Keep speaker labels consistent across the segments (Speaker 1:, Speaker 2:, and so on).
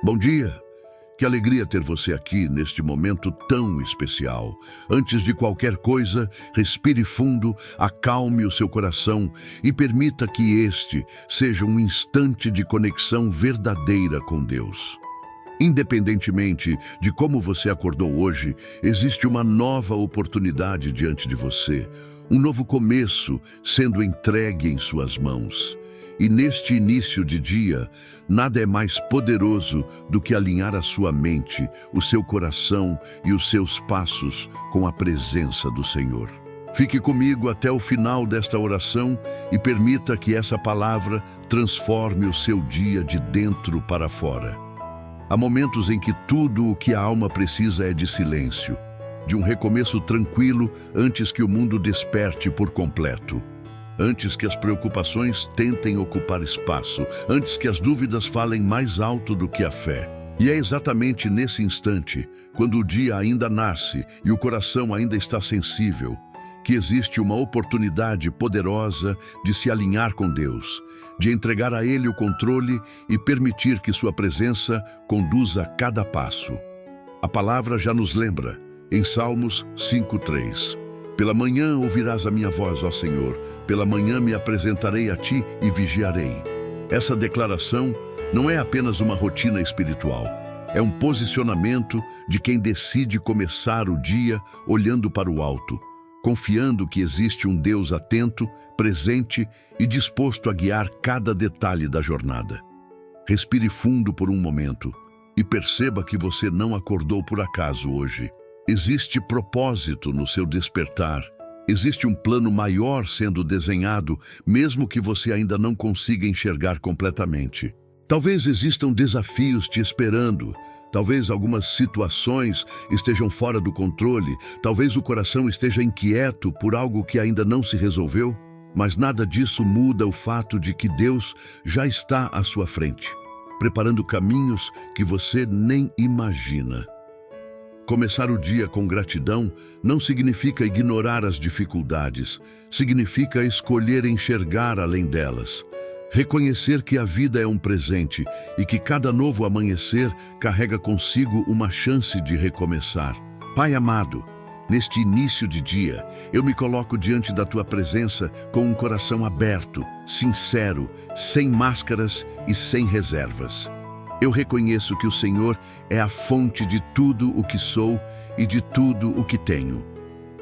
Speaker 1: Bom dia! Que alegria ter você aqui neste momento tão especial. Antes de qualquer coisa, respire fundo, acalme o seu coração e permita que este seja um instante de conexão verdadeira com Deus. Independentemente de como você acordou hoje, existe uma nova oportunidade diante de você, um novo começo sendo entregue em suas mãos. E neste início de dia, nada é mais poderoso do que alinhar a sua mente, o seu coração e os seus passos com a presença do Senhor. Fique comigo até o final desta oração e permita que essa palavra transforme o seu dia de dentro para fora. Há momentos em que tudo o que a alma precisa é de silêncio, de um recomeço tranquilo antes que o mundo desperte por completo. Antes que as preocupações tentem ocupar espaço, antes que as dúvidas falem mais alto do que a fé. E é exatamente nesse instante, quando o dia ainda nasce e o coração ainda está sensível, que existe uma oportunidade poderosa de se alinhar com Deus, de entregar a Ele o controle e permitir que sua presença conduza cada passo. A palavra já nos lembra, em Salmos 5:3. Pela manhã ouvirás a minha voz, ó Senhor. Pela manhã me apresentarei a ti e vigiarei. Essa declaração não é apenas uma rotina espiritual. É um posicionamento de quem decide começar o dia olhando para o alto, confiando que existe um Deus atento, presente e disposto a guiar cada detalhe da jornada. Respire fundo por um momento e perceba que você não acordou por acaso hoje. Existe propósito no seu despertar. Existe um plano maior sendo desenhado, mesmo que você ainda não consiga enxergar completamente. Talvez existam desafios te esperando. Talvez algumas situações estejam fora do controle. Talvez o coração esteja inquieto por algo que ainda não se resolveu. Mas nada disso muda o fato de que Deus já está à sua frente, preparando caminhos que você nem imagina. Começar o dia com gratidão não significa ignorar as dificuldades, significa escolher enxergar além delas. Reconhecer que a vida é um presente e que cada novo amanhecer carrega consigo uma chance de recomeçar. Pai amado, neste início de dia, eu me coloco diante da Tua presença com um coração aberto, sincero, sem máscaras e sem reservas. Eu reconheço que o Senhor é a fonte de tudo o que sou e de tudo o que tenho.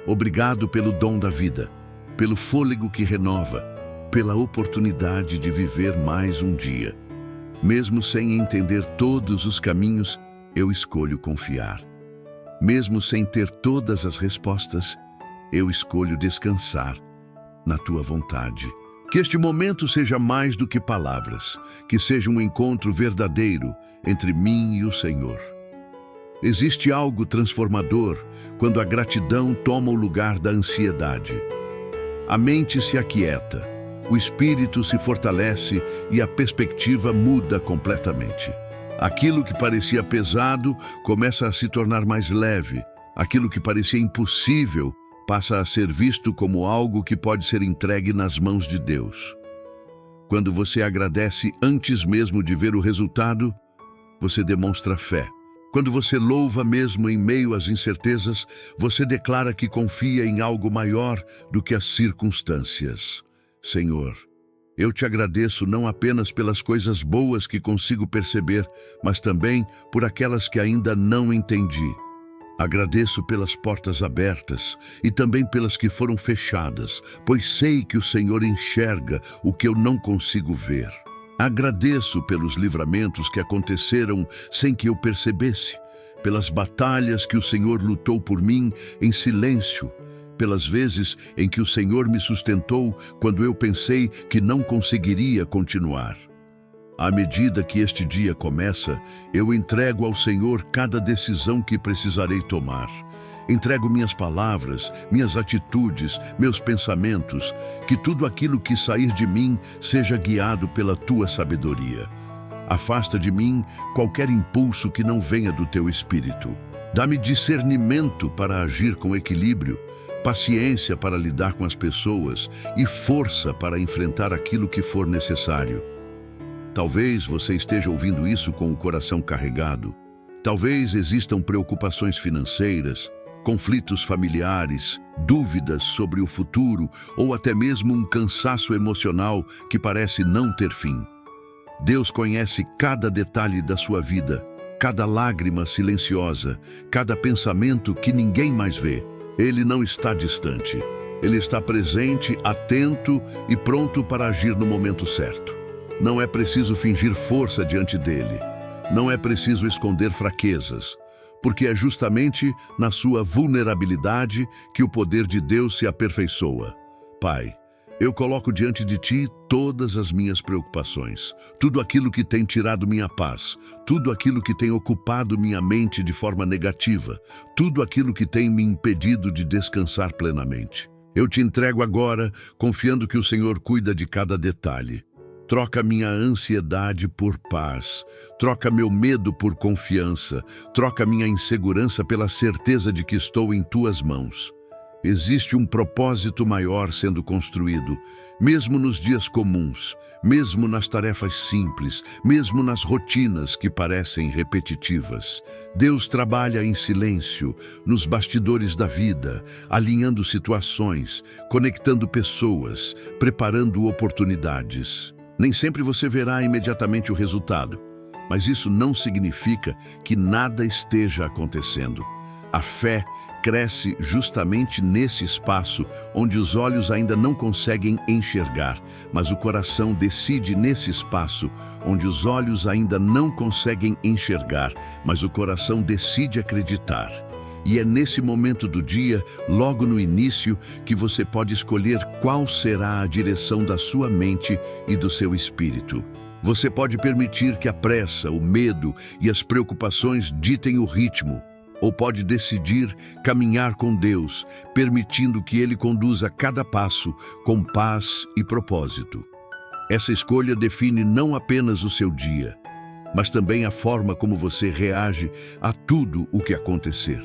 Speaker 1: Obrigado pelo dom da vida, pelo fôlego que renova, pela oportunidade de viver mais um dia. Mesmo sem entender todos os caminhos, eu escolho confiar. Mesmo sem ter todas as respostas, eu escolho descansar na Tua vontade. Que este momento seja mais do que palavras, que seja um encontro verdadeiro entre mim e o Senhor. Existe algo transformador quando a gratidão toma o lugar da ansiedade. A mente se aquieta, o espírito se fortalece e a perspectiva muda completamente. Aquilo que parecia pesado começa a se tornar mais leve. Aquilo que parecia impossível passa a ser visto como algo que pode ser entregue nas mãos de Deus. Quando você agradece antes mesmo de ver o resultado, você demonstra fé. Quando você louva mesmo em meio às incertezas, você declara que confia em algo maior do que as circunstâncias. Senhor, eu te agradeço não apenas pelas coisas boas que consigo perceber, mas também por aquelas que ainda não entendi. Agradeço pelas portas abertas e também pelas que foram fechadas, pois sei que o Senhor enxerga o que eu não consigo ver. Agradeço pelos livramentos que aconteceram sem que eu percebesse, pelas batalhas que o Senhor lutou por mim em silêncio, pelas vezes em que o Senhor me sustentou quando eu pensei que não conseguiria continuar. À medida que este dia começa, eu entrego ao Senhor cada decisão que precisarei tomar. Entrego minhas palavras, minhas atitudes, meus pensamentos, que tudo aquilo que sair de mim seja guiado pela Tua sabedoria. Afasta de mim qualquer impulso que não venha do Teu Espírito. Dá-me discernimento para agir com equilíbrio, paciência para lidar com as pessoas e força para enfrentar aquilo que for necessário. Talvez você esteja ouvindo isso com o coração carregado. Talvez existam preocupações financeiras, conflitos familiares, dúvidas sobre o futuro ou até mesmo um cansaço emocional que parece não ter fim. Deus conhece cada detalhe da sua vida, cada lágrima silenciosa, cada pensamento que ninguém mais vê. Ele não está distante. Ele está presente, atento e pronto para agir no momento certo. Não é preciso fingir força diante dele. Não é preciso esconder fraquezas, porque é justamente na sua vulnerabilidade que o poder de Deus se aperfeiçoa. Pai, eu coloco diante de Ti todas as minhas preocupações, tudo aquilo que tem tirado minha paz, tudo aquilo que tem ocupado minha mente de forma negativa, tudo aquilo que tem me impedido de descansar plenamente. Eu Te entrego agora, confiando que o Senhor cuida de cada detalhe. Troca minha ansiedade por paz, troca meu medo por confiança, troca minha insegurança pela certeza de que estou em Tuas mãos. Existe um propósito maior sendo construído, mesmo nos dias comuns, mesmo nas tarefas simples, mesmo nas rotinas que parecem repetitivas. Deus trabalha em silêncio, nos bastidores da vida, alinhando situações, conectando pessoas, preparando oportunidades. Nem sempre você verá imediatamente o resultado, mas isso não significa que nada esteja acontecendo. A fé cresce justamente nesse espaço onde os olhos ainda não conseguem enxergar, mas o coração decide nesse espaço onde os olhos ainda não conseguem enxergar, mas o coração decide acreditar. E é nesse momento do dia, logo no início, que você pode escolher qual será a direção da sua mente e do seu espírito. Você pode permitir que a pressa, o medo e as preocupações ditem o ritmo, ou pode decidir caminhar com Deus, permitindo que Ele conduza cada passo com paz e propósito. Essa escolha define não apenas o seu dia, mas também a forma como você reage a tudo o que acontecer.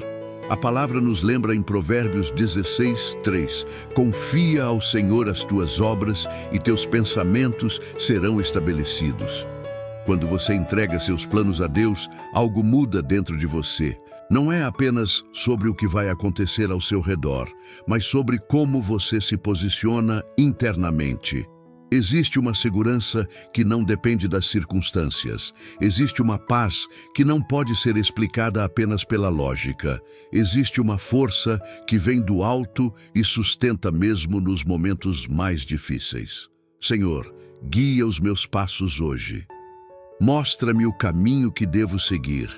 Speaker 1: A palavra nos lembra em Provérbios 16:3, confia ao Senhor as tuas obras e teus pensamentos serão estabelecidos. Quando você entrega seus planos a Deus, algo muda dentro de você. Não é apenas sobre o que vai acontecer ao seu redor, mas sobre como você se posiciona internamente. Existe uma segurança que não depende das circunstâncias. Existe uma paz que não pode ser explicada apenas pela lógica. Existe uma força que vem do alto e sustenta mesmo nos momentos mais difíceis. Senhor, guia os meus passos hoje. Mostra-me o caminho que devo seguir.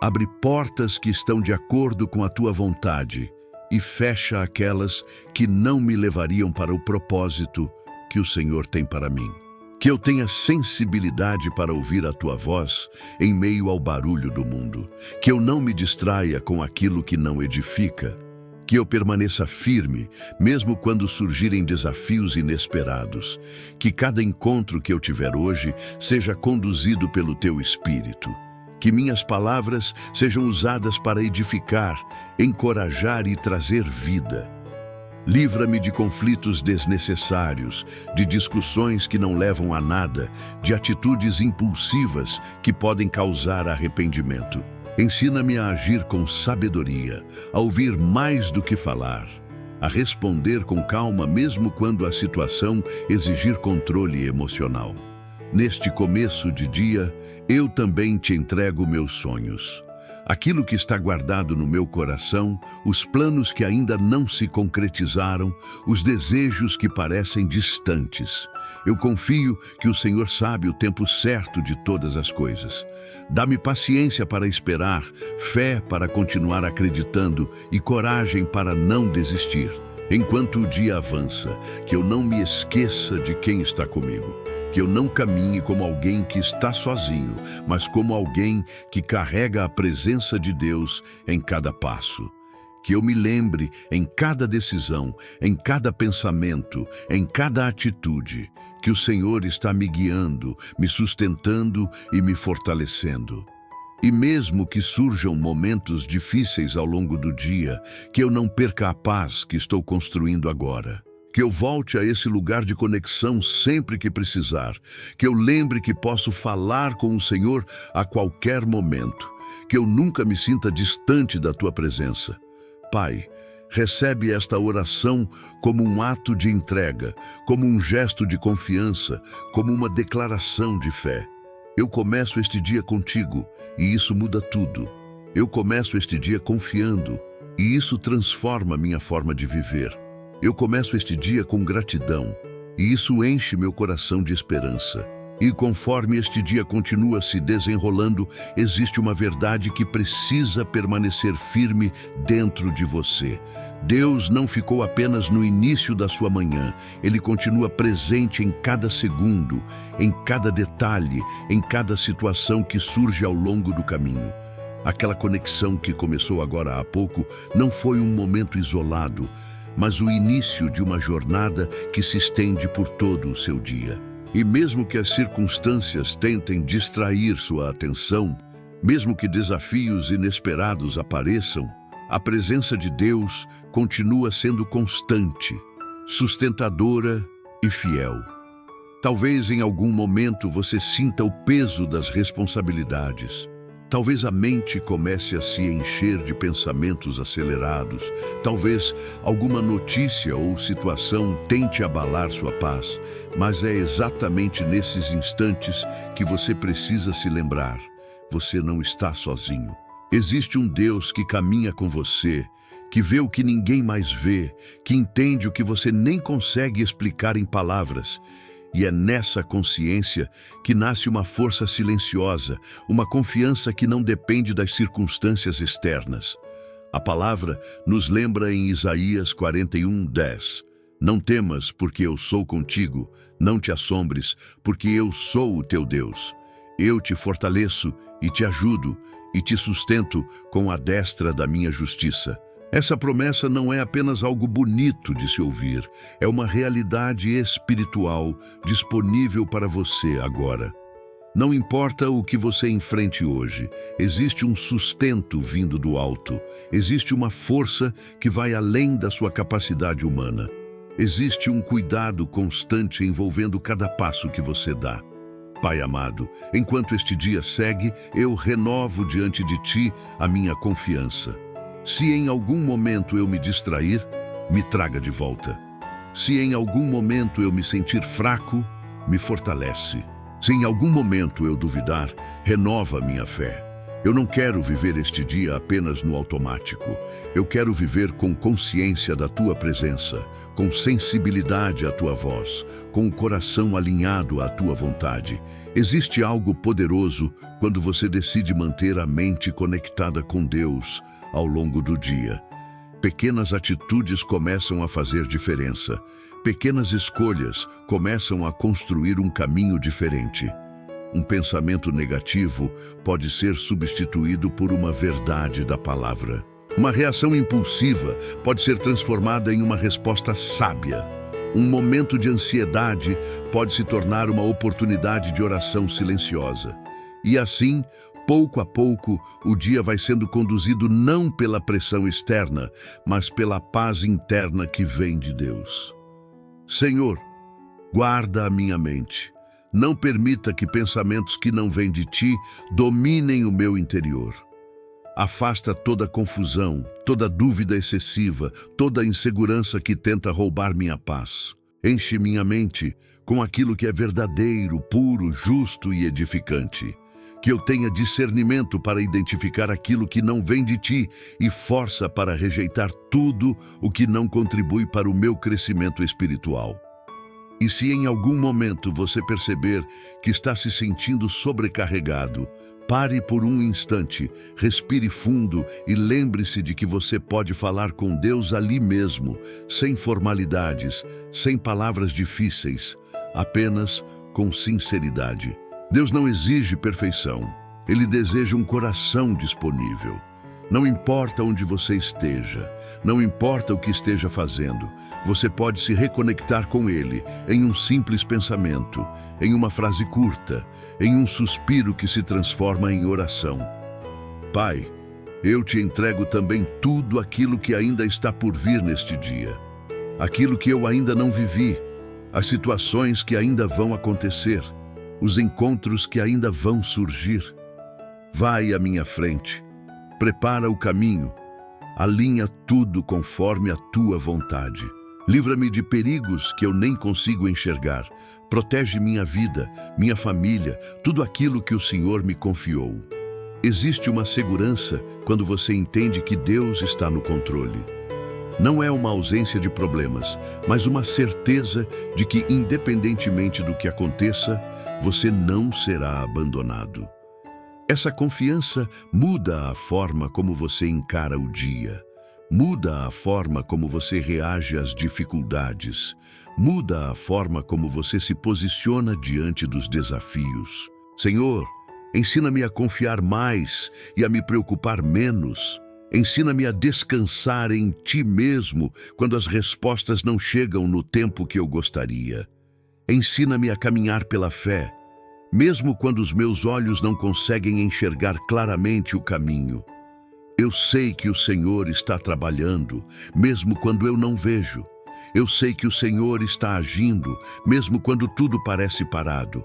Speaker 1: Abre portas que estão de acordo com a Tua vontade e fecha aquelas que não me levariam para o propósito que o Senhor tem para mim. Que eu tenha sensibilidade para ouvir a Tua voz em meio ao barulho do mundo. Que eu não me distraia com aquilo que não edifica. Que eu permaneça firme, mesmo quando surgirem desafios inesperados. Que cada encontro que eu tiver hoje seja conduzido pelo Teu Espírito. Que minhas palavras sejam usadas para edificar, encorajar e trazer vida. Livra-me de conflitos desnecessários, de discussões que não levam a nada, de atitudes impulsivas que podem causar arrependimento. Ensina-me a agir com sabedoria, a ouvir mais do que falar, a responder com calma mesmo quando a situação exigir controle emocional. Neste começo de dia, eu também Te entrego meus sonhos. Aquilo que está guardado no meu coração, os planos que ainda não se concretizaram, os desejos que parecem distantes. Eu confio que o Senhor sabe o tempo certo de todas as coisas. Dá-me paciência para esperar, fé para continuar acreditando e coragem para não desistir. Enquanto o dia avança, que eu não me esqueça de quem está comigo. Que eu não caminhe como alguém que está sozinho, mas como alguém que carrega a presença de Deus em cada passo. Que eu me lembre em cada decisão, em cada pensamento, em cada atitude, que o Senhor está me guiando, me sustentando e me fortalecendo. E mesmo que surjam momentos difíceis ao longo do dia, que eu não perca a paz que estou construindo agora. Que eu volte a esse lugar de conexão sempre que precisar. Que eu lembre que posso falar com o Senhor a qualquer momento. Que eu nunca me sinta distante da tua presença. Pai, recebe esta oração como um ato de entrega, como um gesto de confiança, como uma declaração de fé. Eu começo este dia contigo e isso muda tudo. Eu começo este dia confiando e isso transforma minha forma de viver. Eu começo este dia com gratidão e isso enche meu coração de esperança. E conforme este dia continua se desenrolando, existe uma verdade que precisa permanecer firme dentro de você. Deus não ficou apenas no início da sua manhã, Ele continua presente em cada segundo, em cada detalhe, em cada situação que surge ao longo do caminho. Aquela conexão que começou agora há pouco não foi um momento isolado, mas o início de uma jornada que se estende por todo o seu dia. E mesmo que as circunstâncias tentem distrair sua atenção, mesmo que desafios inesperados apareçam, a presença de Deus continua sendo constante, sustentadora e fiel. Talvez em algum momento você sinta o peso das responsabilidades. Talvez a mente comece a se encher de pensamentos acelerados. Talvez alguma notícia ou situação tente abalar sua paz. Mas é exatamente nesses instantes que você precisa se lembrar. Você não está sozinho. Existe um Deus que caminha com você, que vê o que ninguém mais vê, que entende o que você nem consegue explicar em palavras. E é nessa consciência que nasce uma força silenciosa, uma confiança que não depende das circunstâncias externas. A palavra nos lembra em Isaías 41:10. Não temas, porque eu sou contigo, não te assombres, porque eu sou o teu Deus. Eu te fortaleço e te ajudo e te sustento com a destra da minha justiça. Essa promessa não é apenas algo bonito de se ouvir, é uma realidade espiritual disponível para você agora. Não importa o que você enfrente hoje, existe um sustento vindo do alto, existe uma força que vai além da sua capacidade humana. Existe um cuidado constante envolvendo cada passo que você dá. Pai amado, enquanto este dia segue, eu renovo diante de Ti a minha confiança. Se em algum momento eu me distrair, me traga de volta. Se em algum momento eu me sentir fraco, me fortalece. Se em algum momento eu duvidar, renova minha fé. Eu não quero viver este dia apenas no automático. Eu quero viver com consciência da Tua presença, com sensibilidade à Tua voz, com o coração alinhado à Tua vontade. Existe algo poderoso quando você decide manter a mente conectada com Deus ao longo do dia. Pequenas atitudes começam a fazer diferença. Pequenas escolhas começam a construir um caminho diferente. Um pensamento negativo pode ser substituído por uma verdade da palavra. Uma reação impulsiva pode ser transformada em uma resposta sábia. Um momento de ansiedade pode se tornar uma oportunidade de oração silenciosa. E assim, pouco a pouco, o dia vai sendo conduzido não pela pressão externa, mas pela paz interna que vem de Deus. Senhor, guarda a minha mente. Não permita que pensamentos que não vêm de Ti dominem o meu interior. Afasta toda confusão, toda dúvida excessiva, toda insegurança que tenta roubar minha paz. Enche minha mente com aquilo que é verdadeiro, puro, justo e edificante. Que eu tenha discernimento para identificar aquilo que não vem de Ti e força para rejeitar tudo o que não contribui para o meu crescimento espiritual. E se em algum momento você perceber que está se sentindo sobrecarregado, pare por um instante, respire fundo e lembre-se de que você pode falar com Deus ali mesmo, sem formalidades, sem palavras difíceis, apenas com sinceridade. Deus não exige perfeição, Ele deseja um coração disponível. Não importa onde você esteja, não importa o que esteja fazendo, você pode se reconectar com Ele em um simples pensamento, em uma frase curta, em um suspiro que se transforma em oração. Pai, eu te entrego também tudo aquilo que ainda está por vir neste dia. aquilo que eu ainda não vivi, as situações que ainda vão acontecer, os encontros que ainda vão surgir. Vai à minha frente, prepara o caminho, alinha tudo conforme a tua vontade. Livra-me de perigos que eu nem consigo enxergar. Protege minha vida, minha família, tudo aquilo que o Senhor me confiou. Existe uma segurança quando você entende que Deus está no controle. Não é uma ausência de problemas, mas uma certeza de que, independentemente do que aconteça, você não será abandonado. Essa confiança muda a forma como você encara o dia. Muda a forma como você reage às dificuldades. Muda a forma como você se posiciona diante dos desafios. Senhor, ensina-me a confiar mais e a me preocupar menos. Ensina-me a descansar em Ti mesmo quando as respostas não chegam no tempo que eu gostaria. Ensina-me a caminhar pela fé, mesmo quando os meus olhos não conseguem enxergar claramente o caminho. Eu sei que o Senhor está trabalhando, mesmo quando eu não vejo. Eu sei que o Senhor está agindo, mesmo quando tudo parece parado.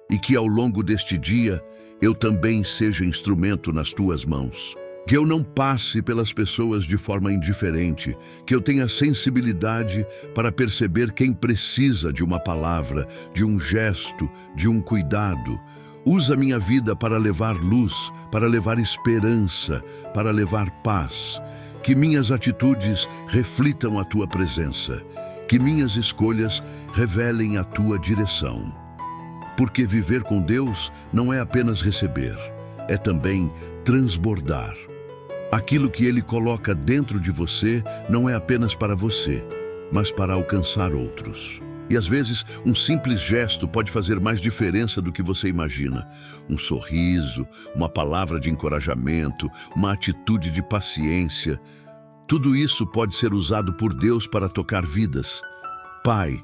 Speaker 1: E que ao longo deste dia, eu também seja instrumento nas Tuas mãos. Que eu não passe pelas pessoas de forma indiferente, que eu tenha sensibilidade para perceber quem precisa de uma palavra, de um gesto, de um cuidado. Usa minha vida para levar luz, para levar esperança, para levar paz. Que minhas atitudes reflitam a Tua presença. Que minhas escolhas revelem a Tua direção. Porque viver com Deus não é apenas receber, é também transbordar. Aquilo que Ele coloca dentro de você não é apenas para você, mas para alcançar outros. E às vezes, um simples gesto pode fazer mais diferença do que você imagina. Um sorriso, uma palavra de encorajamento, uma atitude de paciência. Tudo isso pode ser usado por Deus para tocar vidas. Pai,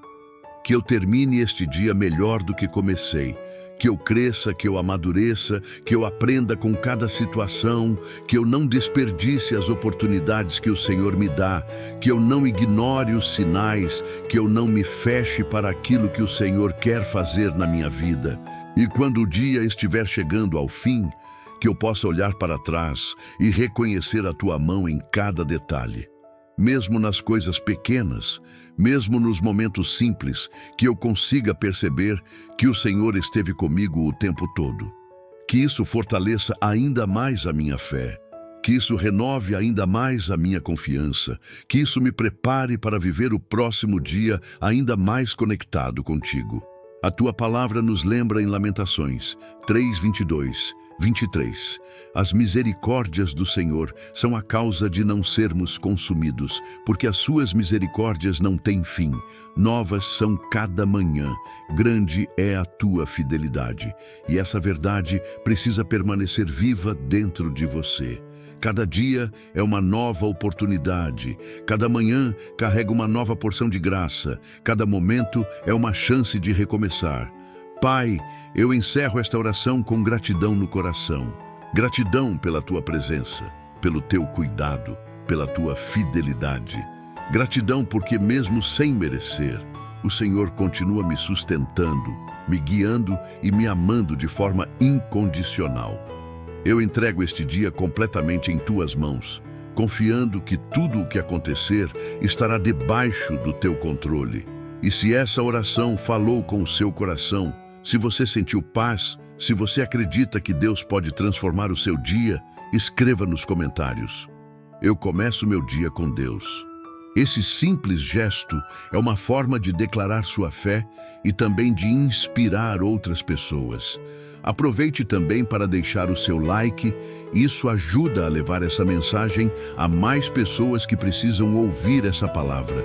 Speaker 1: que eu termine este dia melhor do que comecei. Que eu cresça, que eu amadureça, que eu aprenda com cada situação, que eu não desperdice as oportunidades que o Senhor me dá, que eu não ignore os sinais, que eu não me feche para aquilo que o Senhor quer fazer na minha vida. E quando o dia estiver chegando ao fim, que eu possa olhar para trás e reconhecer a Tua mão em cada detalhe. Mesmo nas coisas pequenas, mesmo nos momentos simples, que eu consiga perceber que o Senhor esteve comigo o tempo todo. Que isso fortaleça ainda mais a minha fé. Que isso renove ainda mais a minha confiança. Que isso me prepare para viver o próximo dia ainda mais conectado contigo. A Tua palavra nos lembra em Lamentações 3:22-23. As misericórdias do Senhor são a causa de não sermos consumidos, porque as suas misericórdias não têm fim. Novas são cada manhã. Grande é a tua fidelidade. E essa verdade precisa permanecer viva dentro de você. Cada dia é uma nova oportunidade. Cada manhã carrega uma nova porção de graça. Cada momento é uma chance de recomeçar. Pai, eu encerro esta oração com gratidão no coração. Gratidão pela Tua presença, pelo Teu cuidado, pela Tua fidelidade. Gratidão porque mesmo sem merecer, o Senhor continua me sustentando, me guiando e me amando de forma incondicional. Eu entrego este dia completamente em Tuas mãos, confiando que tudo o que acontecer estará debaixo do Teu controle. E se essa oração falou com o seu coração, se você sentiu paz, se você acredita que Deus pode transformar o seu dia, escreva nos comentários. Eu começo meu dia com Deus. Esse simples gesto é uma forma de declarar sua fé e também de inspirar outras pessoas. Aproveite também para deixar o seu like. Isso ajuda a levar essa mensagem a mais pessoas que precisam ouvir essa palavra.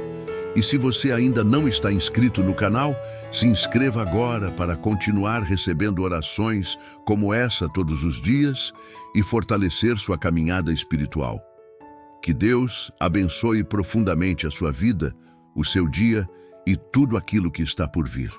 Speaker 1: E se você ainda não está inscrito no canal, se inscreva agora para continuar recebendo orações como essa todos os dias e fortalecer sua caminhada espiritual. Que Deus abençoe profundamente a sua vida, o seu dia e tudo aquilo que está por vir.